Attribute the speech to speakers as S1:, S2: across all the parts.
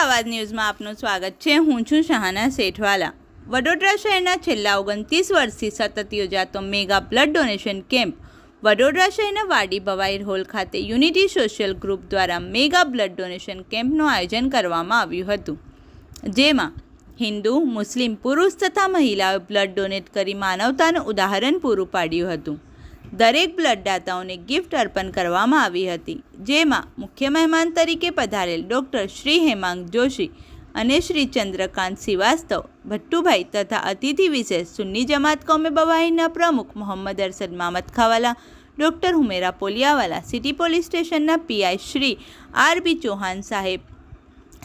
S1: आवाज न्यूज में आपનું स्वागत है। हूँ छूं शहाना सेठवाला। वडोदरा शहरना छेल्ला 29 वर्षथी सतत योजातो mega blood donation camp Vadodara शहरना वाडी भवाई हॉल खाते यूनिटी सोशियल ग्रुप द्वारा मेगा ब्लड डोनेशन केम्पનું आयोजन કરવામાં આવ્યું હતું, જેમાં हिंदू मुस्लिम पुरुष तथा महिलाओं ब्लड डोनेट करी मानवताનું उदाहरण पूરું પાડ્યું હતું। दरेक ब्लड दाताओने गिफ्ट अर्पण करवामां आवी हती, जेमां मुख्य मेहमान तरीके पधारेल डॉक्टर श्री हेमांग जोशी अने श्री चंद्रकांत श्रीवास्तव भट्टूभाई तथा अतिथि विशेष सुन्नी जमात कौमे बवाईना प्रमुख Mohammed Arshad Mamad Khawala, doctor Humera Poliyawala, city police स्टेशनना पीआई श्री आर.बी. चौहान साहेब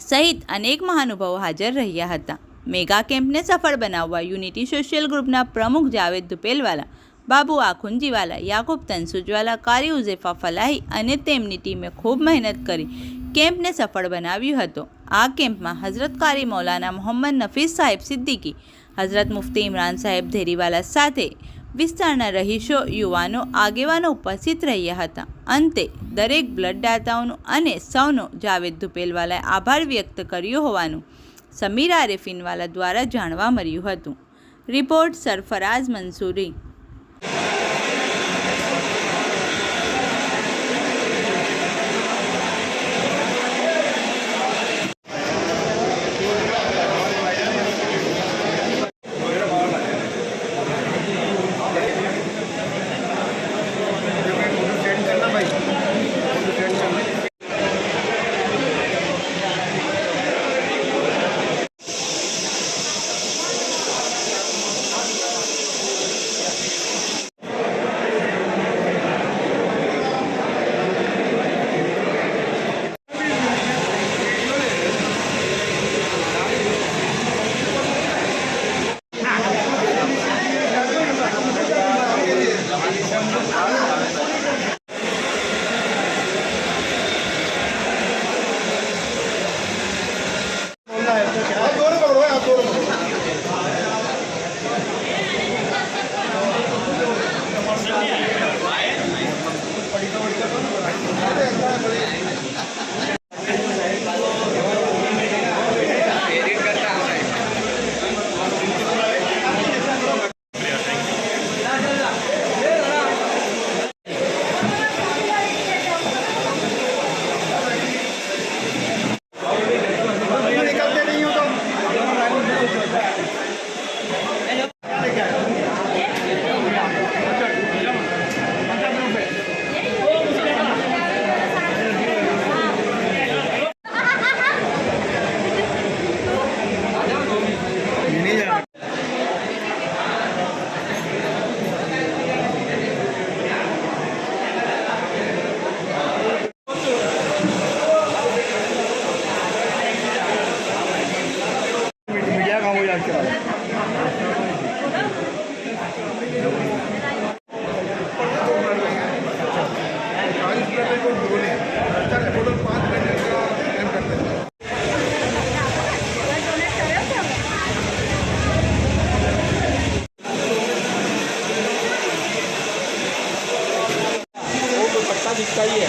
S1: सहित अनेक महानुभावो हाजर रह्या हता। मेगा केम्पने सफल बनाववा यूनिटी सोशियल ग्रुपना प्रमुख जावेद दुपेलवाला, बाबू आखुंजीवाला, याकूब तनसुजवाला, कारी हुज़ैफा फलाही अने तेमनी टीमे खूब मेहनत करी केम्पने सफल बनाव्यो हतो। आ केम्पमां हजरत कारी मौलाना मोहम्मद नफीस साहेब सिद्दीकी, हजरत मुफ्ती इमरान साहेब धेरीवाला साथे विस्ताરના રહીશો, યુવાનો, આગેવાનો ઉપસ્થિત રહ્યા હતા। અંતે દરેક બ્લડ દાતાઓનો અને સૌનો જાવેદ ધુપેલવાલાએ આભાર વ્યક્ત કર્યો હોવાનું સમીર આરેફીનવાલા દ્વારા જાણવા મળ્યું હતું। રિપોર્ટ સરફરાઝ મંસૂરી।
S2: दिखता ही है।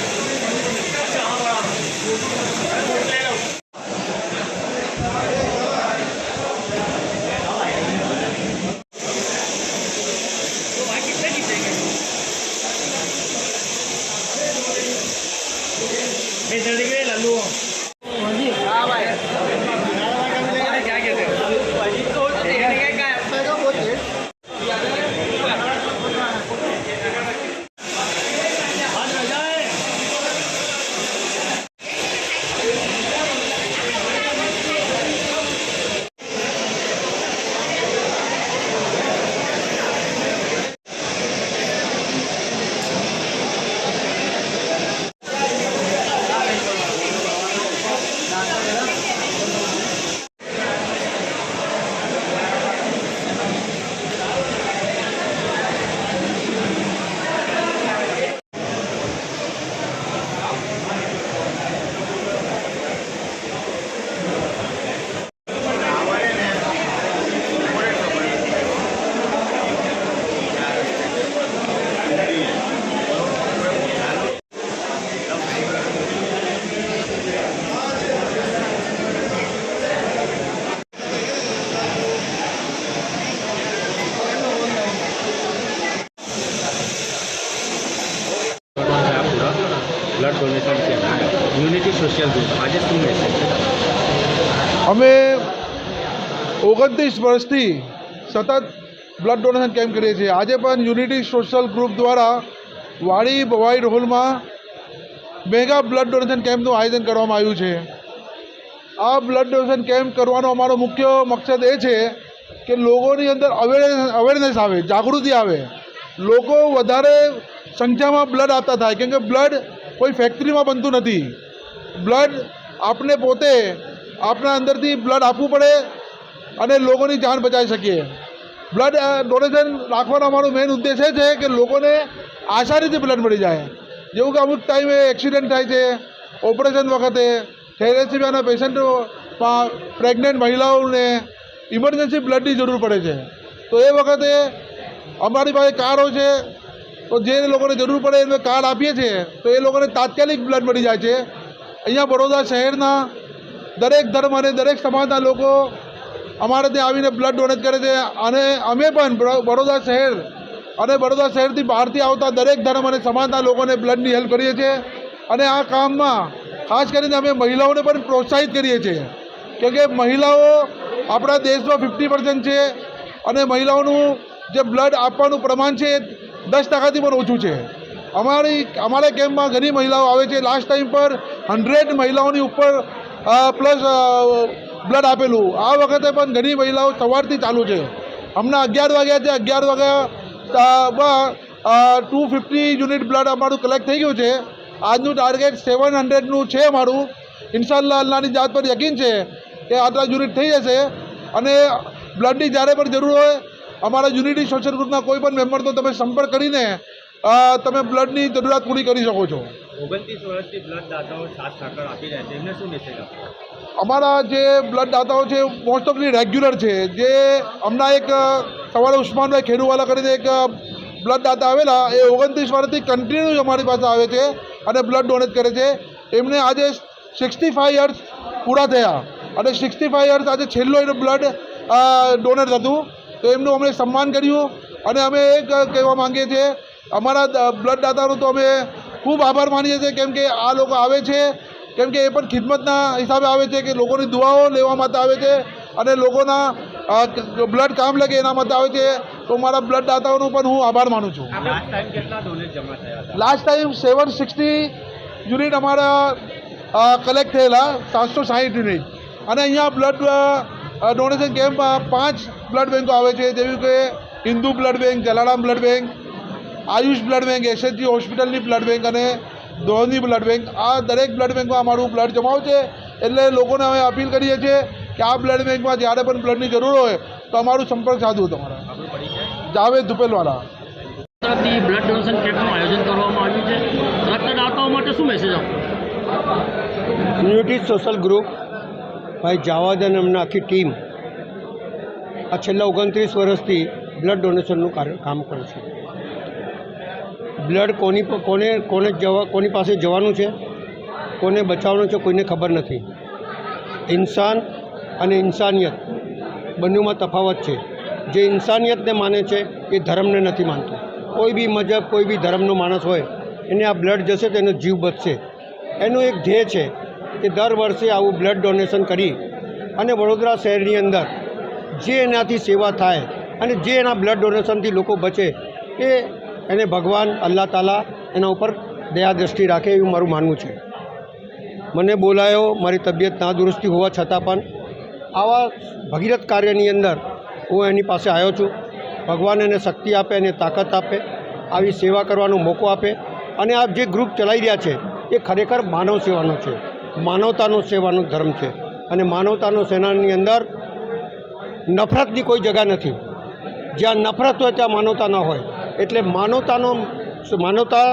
S2: સોશિયલ ગ્રુપ આજે શું મેસેજ છે?
S3: અમે 29 વર્ષથી સતત બ્લડ ડોનેશન કેમ્પ કરીએ છીએ. આજે પણ યુનિટી સોશિયલ ગ્રુપ દ્વારા વાડી ભવાઈ હોલમાં મેગા બ્લડ ડોનેશન કેમ્પનું આયોજન કરવામાં આવ્યું છે. આ બ્લડ ડોનેશન કેમ્પ કરવાનો અમારો મુખ્ય મકસદ એ છે કે લોકોની અંદર અવેરનેસ આવે, જાગૃતિ આવે, લોકો વધારે સંખ્યામાં બ્લડ આપતા થાય. કેમ કે બ્લડ કોઈ ફેક્ટરીમાં બનતું નથી. બ્લડ આપણે પોતે આપણા અંદરથી બ્લડ આપવું પડે અને લોકોની જાન બચાવી શકીએ. બ્લડ ડોનેશન રાખવાનો અમારો મેઇન ઉદ્દેશ એ છે કે લોકોને આસાનીથી બ્લડ મળી જાય. જેવું કે અમુક ટાઈમે એક્સિડન્ટ થાય છે, ઓપરેશન વખતે, થેલેસીમિયાના પેશન્ટોમાં, પ્રેગ્નન્ટ મહિલાઓને ઇમરજન્સી બ્લડની જરૂર પડે છે. તો એ વખતે અમારી પાસે કાર્ડ હોય છે, તો જે લોકોને જરૂર પડે એને કાર્ડ આપીએ છીએ તો એ લોકોને તાત્કાલિક બ્લડ મળી જાય છે. અહીંયા વડોદરા શહેરના દરેક ધર્મ અને દરેક સમાજના લોકો અમારે ત્યાં આવીને બ્લડ ડોનેટ કરે છે. અને અમે પણ વડોદરા શહેર અને વડોદરા શહેરથી બહારથી આવતા દરેક ધર્મ અને સમાજના લોકોને બ્લડની હેલ્પ કરીએ છીએ. અને આ કામમાં ખાસ કરીને અમે મહિલાઓને પણ પ્રોત્સાહિત કરીએ છીએ. કેમ કે મહિલાઓ આપણા દેશમાં 50% છે અને મહિલાઓનું જે બ્લડ આપવાનું પ્રમાણ છે એ 10%થી પણ ઓછું છે. અમારા કેમ્પમાં ઘણી મહિલાઓ આવે છે. લાસ્ટ ટાઈમ પર 100 મહિલાઓની ઉપર પ્લસ બ્લડ આપેલું. આ વખતે પણ ઘણી મહિલાઓ સવારથી ચાલુ છે. હમણાં 11 વાગ્યા છે. 11 વાગ્યામાં 250 યુનિટ બ્લડ અમારું કલેક્ટ થઈ ગયું છે. આજનું ટાર્ગેટ 700નું છે અમારું. ઇન્શાલ્લાહ અલ્લાહની જાત પર યકીન છે કે આટલા યુનિટ થઈ જશે. અને બ્લડની જ્યારે પણ જરૂર હોય અમારા યુનિટી સોશિયલ ગ્રુપના કોઈ પણ મેમ્બરનો તમે સંપર્ક કરીને તમે બ્લડની જરૂરિયાત પૂરી કરી શકો છો.
S2: 29 વર્ષથી બ્લડ દાતાઓ સાથ સાકળ આપી રહ્યા છે, એમને શું મેસેજ આપો?
S3: અમારા જે બ્લડ દાતાઓ છે મોસ્ટ ઓફલી રેગ્યુલર છે. જે હમણાં એક સવારે ઉસ્માનભાઈ ખેડૂવાલા કરીને એક બ્લડ દાતા આવેલા, એ 29 વર્ષથી કન્ટિન્યુ અમારી પાસે આવે છે અને બ્લડ ડોનેટ કરે છે. એમને આજે 65 યર્સ પૂરા થયા અને 65 યર્સ આજે છેલ્લો એનું બ્લડ ડોનેટ હતું. તો એમનું અમે સન્માન કર્યું. અને અમે એ કહેવા માંગીએ છીએ અમારા બ્લડ દાતાનો તો અમે ખૂબ આભાર માનીએ છીએ. કેમ કે આ લોકો આવે છે, કેમ કે એ પણ ખિદમતના હિસાબે આવે છે, કે લોકોની દુઆઓ લેવા માટે આવે છે અને લોકોના બ્લડ કામ લાગે એના માટે આવે છે. તો મારા બ્લડ દાતાઓનો પણ હું આભાર માનું છું.
S2: લાસ્ટ ટાઈમ કેટલા ડોનેટ જમા થયા હતા?
S3: લાસ્ટ ટાઈમ 760 યુનિટ અમારા કલેક્ટ થયેલા, 760 યુનિટ. અને અહીંયા બ્લડ ડોનેશન કેમ્પમાં 5 બ્લડ બેંકો આવે છે, જેવી કે Hindu blood bank, Jalaram blood bank, Ayush blood bank, SHG હોસ્પિટલની બ્લડ બેંક અને ધોની બ્લડ બેંક. આ દરેક બ્લડ બેંકમાં અમારું બ્લડ જમાવું છે. એટલે લોકોને અમે અપીલ કરીએ છીએ કે આ બ્લડ બેંકમાં જ્યારે પણ બ્લડની જરૂર હોય તો અમારું સંપર્ક સાધવું તમારા. જાવેદ ધુપેલવાલા.
S4: બ્લડ ડોનેશન કેમ્પનું આયોજન કરવામાં આવ્યું છે. રક્તદાતાઓ માટે શું મેસેજ આપો?
S5: યુનિટી સોશિયલ ગ્રુપ ભાઈ જાવાદ અને એમના આખી ટીમ આ છેલ્લા 29 વર્ષથી બ્લડ ડોનેશનનું કામ કરે છે. બ્લડ કોની પાસે જવાનું છે, કોને બચાવવાનું છે, કોઈને ખબર નથી. ઇન્સાન અને ઇન્સાનિયત બંનેમાં તફાવત છે. જે ઇન્સાનિયતને માને છે એ ધર્મને નથી માનતો. કોઈ બી મજહબ, કોઈ બી ધર્મનો માણસ હોય એને આ બ્લડ જશે તો એનો જીવ બચશે. એનું એક ધ્યેય છે કે દર વર્ષે આવું બ્લડ ડોનેશન કરી અને વડોદરા શહેરની અંદર જે એનાથી સેવા થાય અને જે એના બ્લડ ડોનેશનથી લોકો બચે એને ભગવાન અલ્લાહ તાલા એના ઉપર દયા દ્રષ્ટિ રાખે એવું મારું માનવું છે. મને બોલાયો, મારી તબિયત નાદુરસ્તી હોવા છતાં પણ આવા ભગીરથ કાર્યની અંદર હું એની પાસે આવ્યો છું. ભગવાન એને શક્તિ આપે, એને તાકાત આપે, આવી સેવા કરવાનો મોકો આપે. અને આ જે ગ્રુપ ચલાવી રહ્યા છે એ ખરેખર માનવ સેવાનો છે, માનવતાનો સેવાનો ધર્મ છે. અને માનવતાનો સેનાની અંદર નફરતની કોઈ જગા નથી. જ્યાં નફરત હોય ત્યાં માનવતા ન હોય. એટલે માનવતા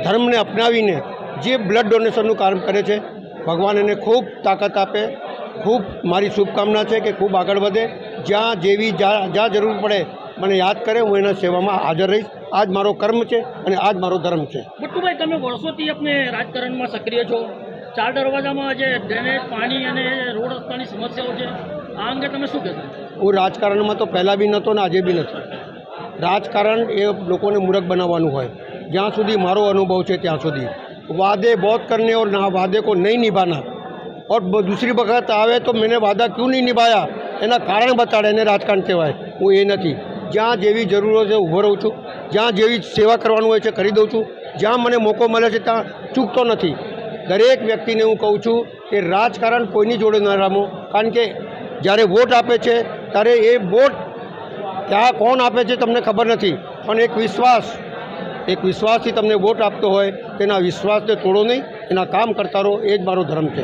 S5: ધર્મને અપનાવીને જે બ્લડ ડોનેશનનું કામ કરે છે, ભગવાન એને ખૂબ તાકાત આપે. ખૂબ મારી શુભકામના છે કે ખૂબ આગળ વધે. જ્યાં જરૂર પડે મને યાદ કરે, હું એના સેવામાં હાજર રહીશ. આજ મારો કર્મ છે અને આજ મારો ધર્મ છે.
S4: બટ્ટુભાઈ, તમે વર્ષોથી આપણે રાજકારણમાં સક્રિય છો. 4 દરવાજામાં જે ડ્રેનેજ, પાણી અને રોડ રસ્તાની સમસ્યાઓ છે, આ અંગે તમે શું કહેશો?
S5: હું રાજકારણમાં તો પહેલાં બી નહોતો ને આજે બી નથી. રાજકારણ એ લોકોને મૂર્ખ બનાવવાનું હોય. જ્યાં સુધી મારો અનુભવ છે ત્યાં સુધી वादे बहुत करने और ना वादे को नहीं निभाना और दूसरी वखत आवे तो मैंने वादा क्यों नहीं निभाया एना कारण बताड़े ने राजकारण कहेवाय। हूँ ए नहीं, ज्यां जेवी जरूरत है ऊभो रहूँ छूँ, ज्यां जेवी सेवा करवानुं होय छे करी दऊं छूँ, ज्यां मने मोको मळे छे त्यां चूकतो नहीं। दरेक व्यक्तिने हूँ कहूँ छूँ कि राजकारण कोईनी जोड़े न रमो, कारण के જ્યારે વોટ આપે છે ત્યારે એ વોટ ક્યાં કોણ આપે છે તમને ખબર નથી, પણ એક વિશ્વાસથી તમને વોટ આપતો હોય તેના વિશ્વાસને તોડો નહીં, એના કામ કરતા રહો, એ જ મારો ધર્મ છે।